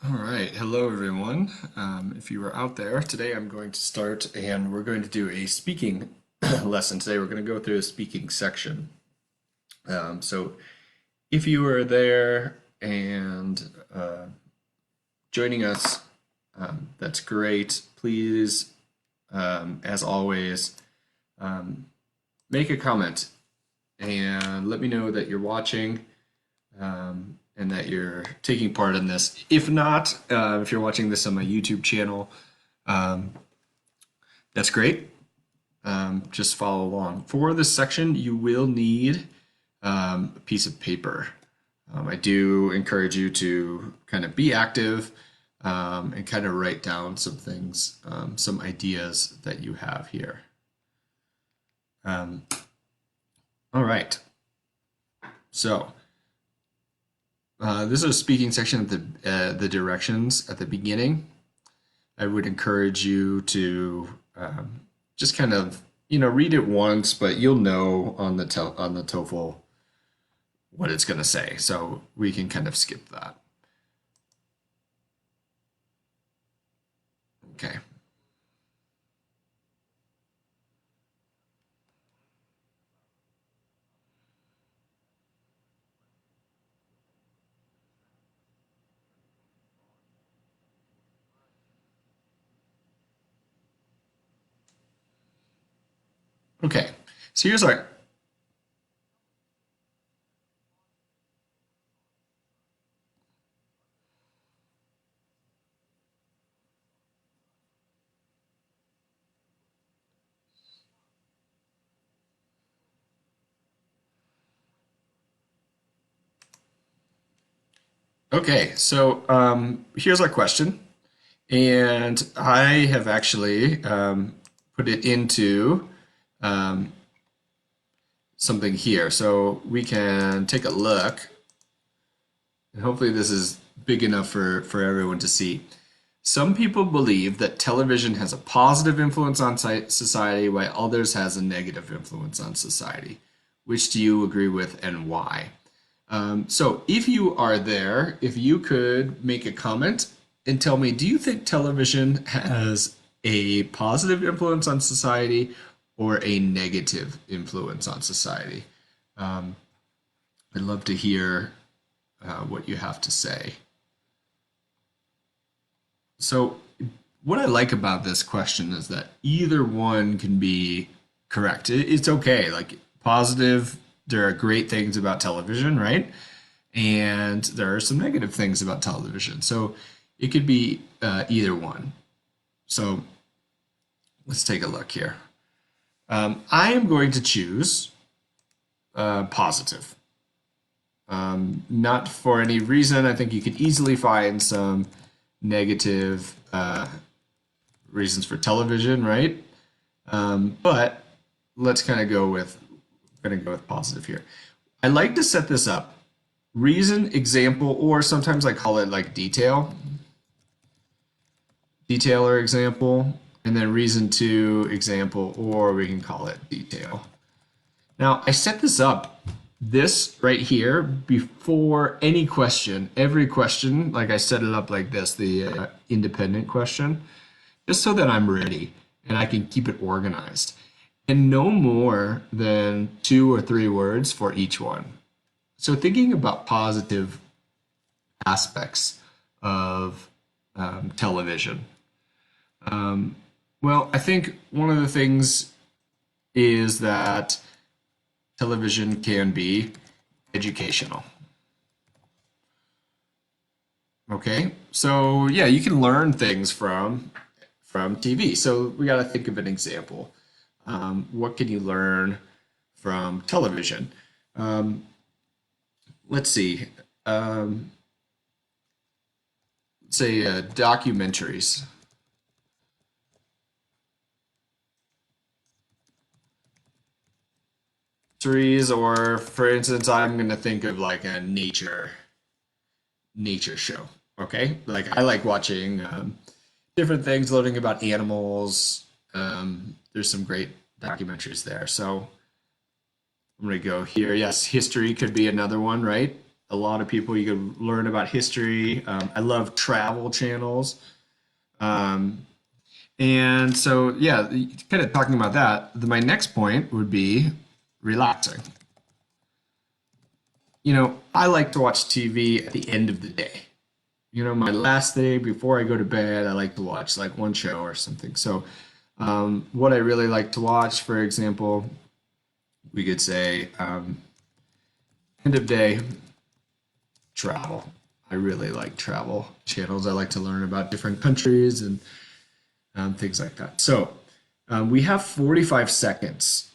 All right, hello everyone. If you are out there, today I'm going to start and we're going to do a speaking lesson. Today we're going to go through a speaking section. So if you are there and joining us, that's great. Please, as always, um, make a comment and let me know that you're watching and that you're taking part in this. If not, if you're watching this on my YouTube channel, um, that's great. Just follow along. For this section, you will need a piece of paper. I do encourage you to kind of be active and kind of write down some things, some ideas that you have here. Um, all right. So this is a speaking section at the directions at the beginning. I would encourage you to just kind of read it once, but you'll know on the TOEFL what it's going to say, so we can kind of skip that. Okay. Okay. So here's our okay. So here's our question, and I have actually put it into um, something here, so we can take a look. And hopefully this is big enough for everyone to see. Some people believe that television has a positive influence on society, while others has a negative influence on society. Which do you agree with and why? So if you are there, if you could make a comment and tell me, do you think television has a positive influence on society or a negative influence on society? Um, I'd love to hear what you have to say. So, what I like about this question is that either one can be correct. It's okay. Like, positive, there are great things about television, right? And there are some negative things about television. So, it could be either one. So, let's take a look here. I am going to choose positive. Not for any reason. I think you could easily find some negative reasons for television, right? But let's kind of go with positive here. I like to set this up reason, example, or sometimes I call it like detail or example, and then reason to example, or we can call it detail. Now I set this up, this right here, before any question, every question, like I set it up like this, the independent question, just so that I'm ready and I can keep it organized. And no more than 2 or 3 words for each one. So thinking about positive aspects of television. Well, I think one of the things is that television can be educational. Okay, so yeah, you can learn things from TV. So we got to think of an example. What can you learn from television? Um, let's see. Um, say documentaries. Trees, or for instance, I'm going to think of like a nature show. Okay, like I like watching different things, learning about animals. There's some great documentaries there. So I'm gonna go here. Yes, history could be another one, right? a lot of people. You can learn about history. I love travel channels. Um, and so, yeah, kind of talking about that, my next point would be relaxing. I like to watch TV at the end of the day. My last day before I go to bed, I like to watch like one show or something. So, what I really like to watch, for example, we could say end of day travel. I really like travel channels. I like to learn about different countries and things like that. So, we have 45 seconds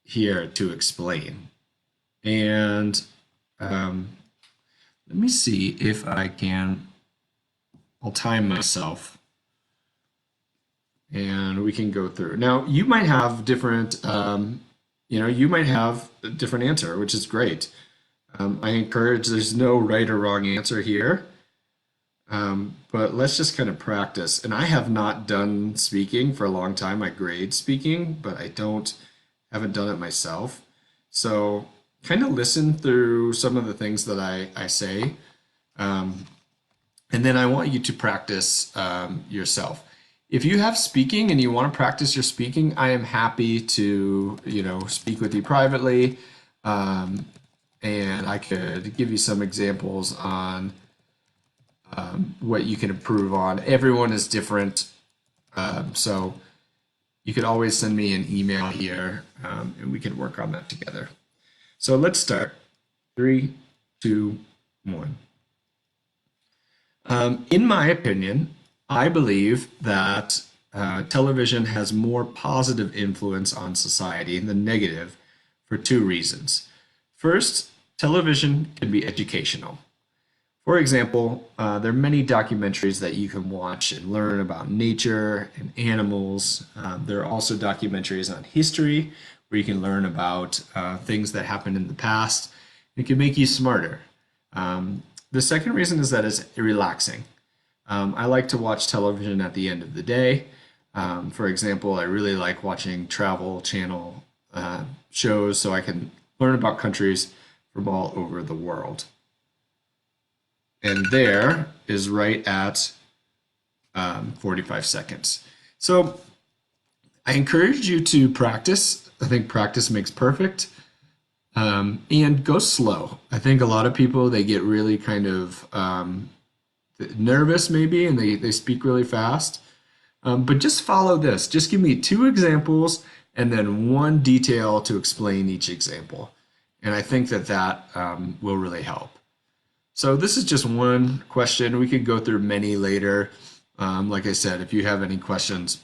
here to explain. And um, let me see if I'll time myself and we can go through. Now, you might have you might have a different answer, which is great. I encourage, there's no right or wrong answer here, but let's just kind of practice. And I have not done speaking for a long time. I grade speaking, but haven't done it myself. So kind of listen through some of the things that I say. Um, and then I want you to practice yourself. If you have speaking and you want to practice your speaking, I am happy to, speak with you privately. Um, and I could give you some examples on what you can improve on. Everyone is different. So you could always send me an email here and we can work on that together. So let's start. 3, 2, 1. In my opinion, I believe that television has more positive influence on society than negative for 2 reasons. First, television can be educational. For example, there are many documentaries that you can watch and learn about nature and animals. There are also documentaries on history where you can learn about things that happened in the past. It can make you smarter. The second reason is that it's relaxing. I like to watch television at the end of the day. For example, I really like watching travel channel shows so I can learn about countries from all over the world. And there is right at 45 seconds. So I encourage you to practice. I think practice makes perfect. And go slow. I think a lot of people, they get really kind of nervous maybe, and they speak really fast. But just follow this. Just give me 2 examples and then 1 detail to explain each example. And I think that will really help. So this is just 1 question. We could go through many later. Like I said, if you have any questions,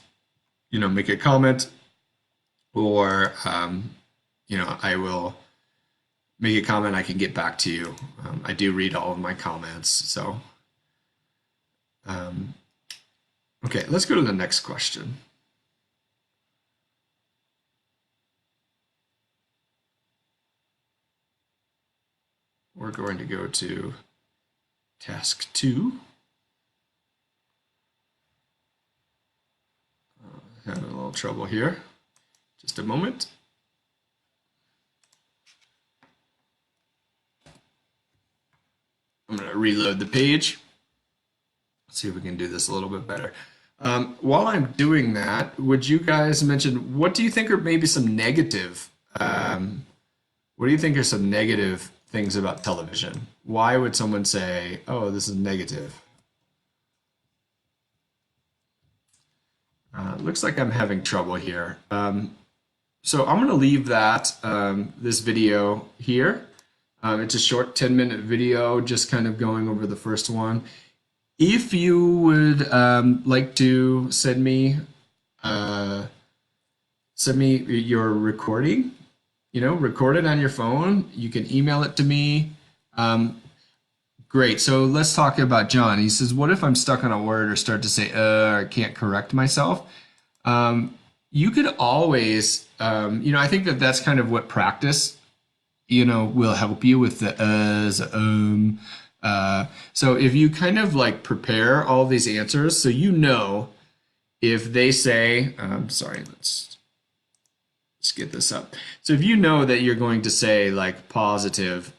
make a comment or, I will make a comment. I can get back to you. I do read all of my comments. So, okay, let's go to the next question. We're going to go to task 2. Having a little trouble here. Just a moment. I'm going to reload the page. Let's see if we can do this a little bit better. While I'm doing that, would you guys mention, what do you think are maybe some negative, what do you think are some negative things about television? Why would someone say, oh, this is negative? Looks like I'm having trouble here. So I'm going to leave this video here. It's a short 10-minute video, just kind of going over the first one. If you would like to send me your recording, record it on your phone. You can email it to me. Great. So let's talk about John. He says, what if I'm stuck on a word or start to say, or I can't correct myself? You could always, I think that's kind of what practice, will help you with the so if you kind of like prepare all these answers, so if they say, sorry, let's get this up. So if you know that you're going to say like positive,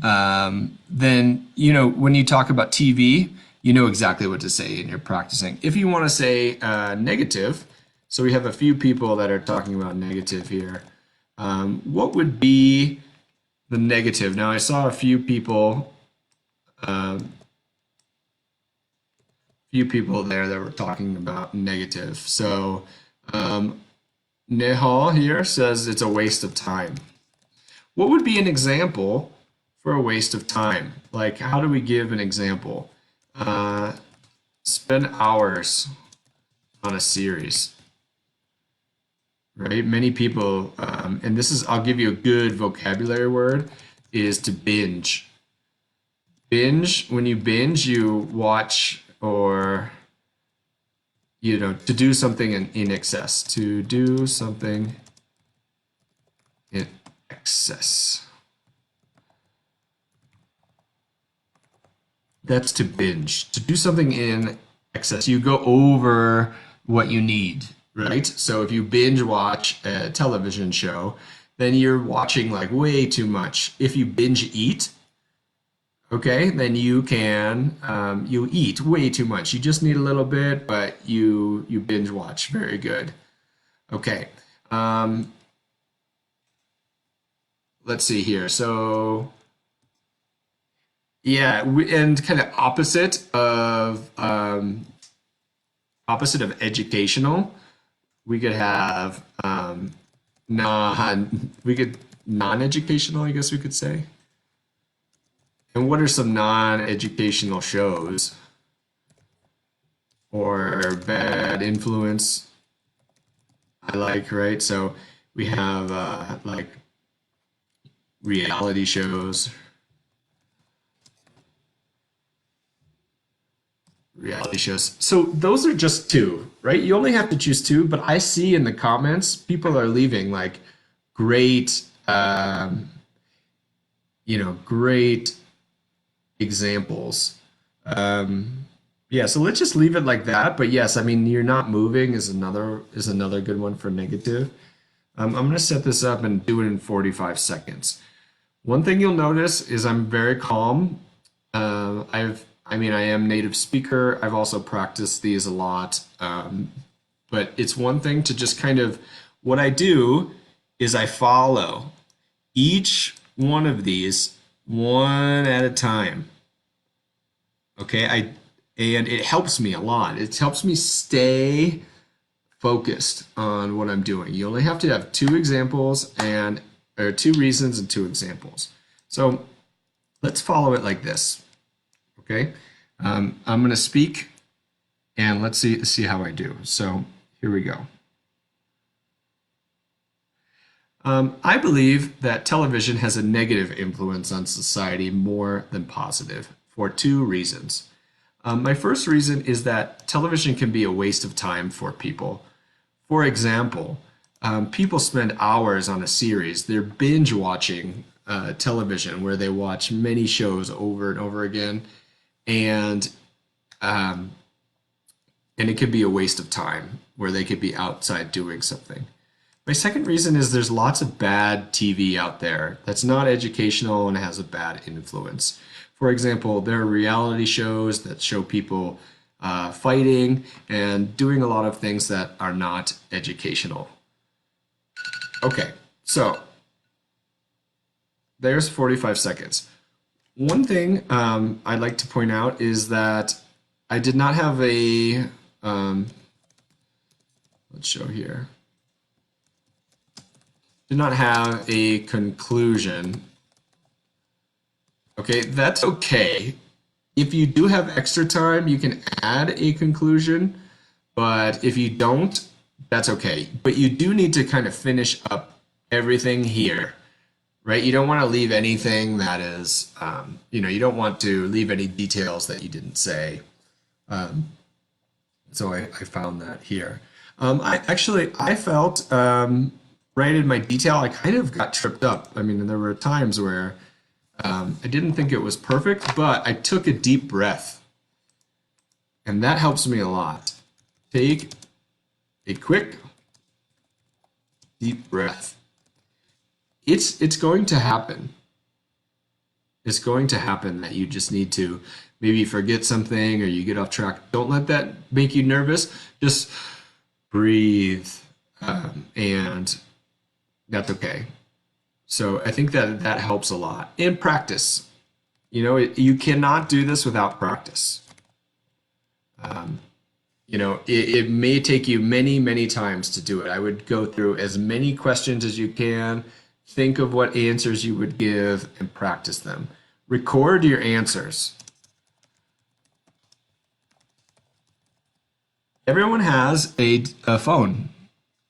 then, you know, when you talk about TV, you know exactly what to say and you're practicing. If you want to say negative, so we have a few people that are talking about negative here. What would be the negative? Now, I saw a few people there that were talking about negative. So, Nehal here says it's a waste of time. What would be an example for a waste of time? Like, how do we give an example? Spend hours on a series, right? Many people, and this is, I'll give you a good vocabulary word, is to binge. Binge, when you binge, you watch or, you know, to do something in excess, to do something in excess. That's to binge. To do something in excess, you go over what you need, right? So if you binge watch a television show, then you're watching like way too much. If you binge eat, okay, then you can you eat way too much. You just need a little bit, but you binge watch. Very good. Okay. Um, let's see here. So yeah, and kind of opposite of educational, we could have non we could non-educational, I guess we could say. And what are some non-educational shows or bad influence I like, right? So we have like reality shows, reality shows. So those are just two, right? You only have to choose two, but I see in the comments people are leaving like great, great examples. Um, yeah, so let's just leave it like that. But yes, I mean, you're not moving is another good one for negative. I'm gonna set this up and do it in 45 seconds. One thing you'll notice is I'm very calm. I am native speaker. I've also practiced these a lot. But it's one thing to just kind of, what I do is I follow each one of these one at a time. Okay, and it helps me a lot. It helps me stay focused on what I'm doing. You only have to have two examples and or two reasons and two examples. So let's follow it like this. Okay, I'm going to speak and let's see how I do. So here we go. I believe that television has a negative influence on society more than positive for two reasons. My first reason is that television can be a waste of time for people. For example, people spend hours on a series. They're binge watching television where they watch many shows over and over again, and um, and it could be a waste of time where they could be outside doing something. My second reason is there's lots of bad TV out there that's not educational and has a bad influence. For example, there are reality shows that show people fighting and doing a lot of things that are not educational. Okay, so there's 45 seconds. One thing I'd like to point out is that I did not have let's show here, did not have a conclusion. Okay, that's okay. If you do have extra time, you can add a conclusion, but if you don't, that's okay. But you do need to kind of finish up everything here, right? You don't want to leave anything that is, you don't want to leave any details that you didn't say. So I found that here. I felt right in my detail, I kind of got tripped up. I mean, there were times where I didn't think it was perfect, but I took a deep breath, and that helps me a lot. Take a quick, deep breath. It's going to happen. It's going to happen that you just need to maybe forget something or you get off track. Don't let that make you nervous. Just breathe, and that's okay. So I think that that helps a lot. And practice. You cannot do this without practice. Um, it may take you many, many times to do it. I would go through as many questions as you can, think of what answers you would give, and practice them. Record your answers. Everyone has a phone.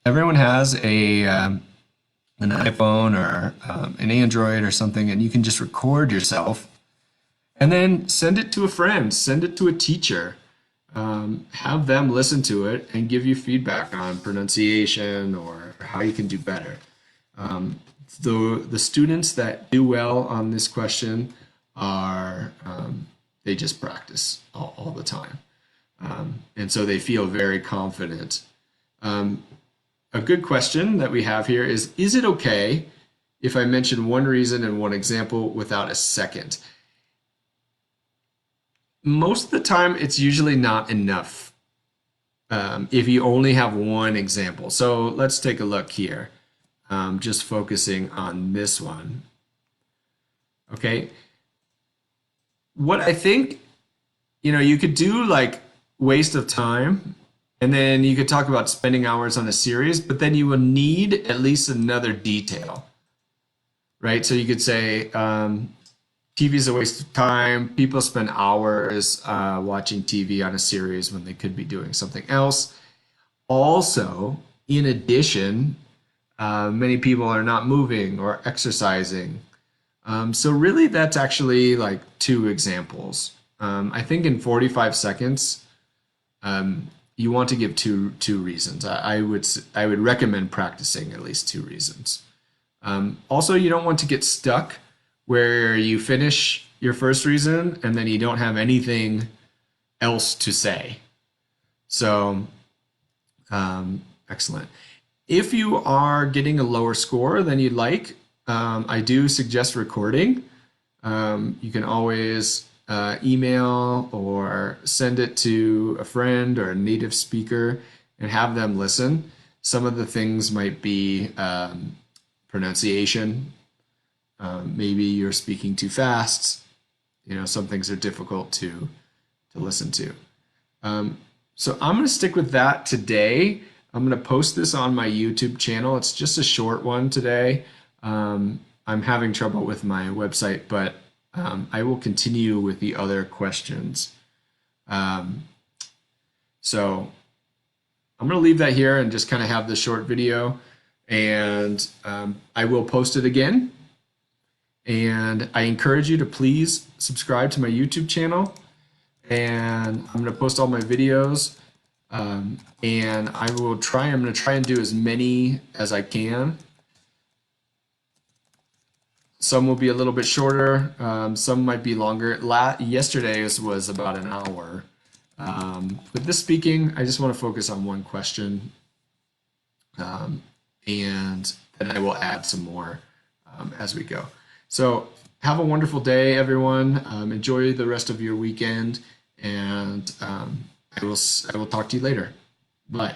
Everyone has an iPhone or an Android or something, and you can just record yourself and then send it to a friend, send it to a teacher. Have them listen to it and give you feedback on pronunciation or how you can do better. Um, the students that do well on this question are they just practice all the time, and so they feel very confident. Um, a good question that we have here is it okay if I mention one reason and one example without a second? Most of the time, it's usually not enough if you only have one example. So let's take a look here, just focusing on this one. Okay. What I think, you could do like waste of time, and then you could talk about spending hours on a series, but then you will need at least another detail, right? So you could say, TV is a waste of time. People spend hours watching TV on a series when they could be doing something else. Also, in addition, many people are not moving or exercising. So really, that's actually like two examples. I think in 45 seconds, you want to give two reasons. I would recommend practicing at least two reasons. Also, you don't want to get stuck where you finish your first reason and then you don't have anything else to say. So, excellent. If you are getting a lower score than you'd like, I do suggest recording. You can always email or send it to a friend or a native speaker and have them listen. Some of the things might be pronunciation. Maybe you're speaking too fast. Some things are difficult to listen to. So I'm going to stick with that today. I'm going to post this on my YouTube channel. It's just a short one today. I'm having trouble with my website, but I will continue with the other questions. So I'm going to leave that here and just kind of have the short video, and I will post it again. And I encourage you to please subscribe to my YouTube channel, and I'm going to post all my videos, and I'm going to try and do as many as I can. Some will be a little bit shorter, some might be longer. Yesterday's was about an hour. With this speaking, I just want to focus on one question, and then I will add some more as we go. So have a wonderful day, everyone. Enjoy the rest of your weekend, and I will talk to you later. Bye.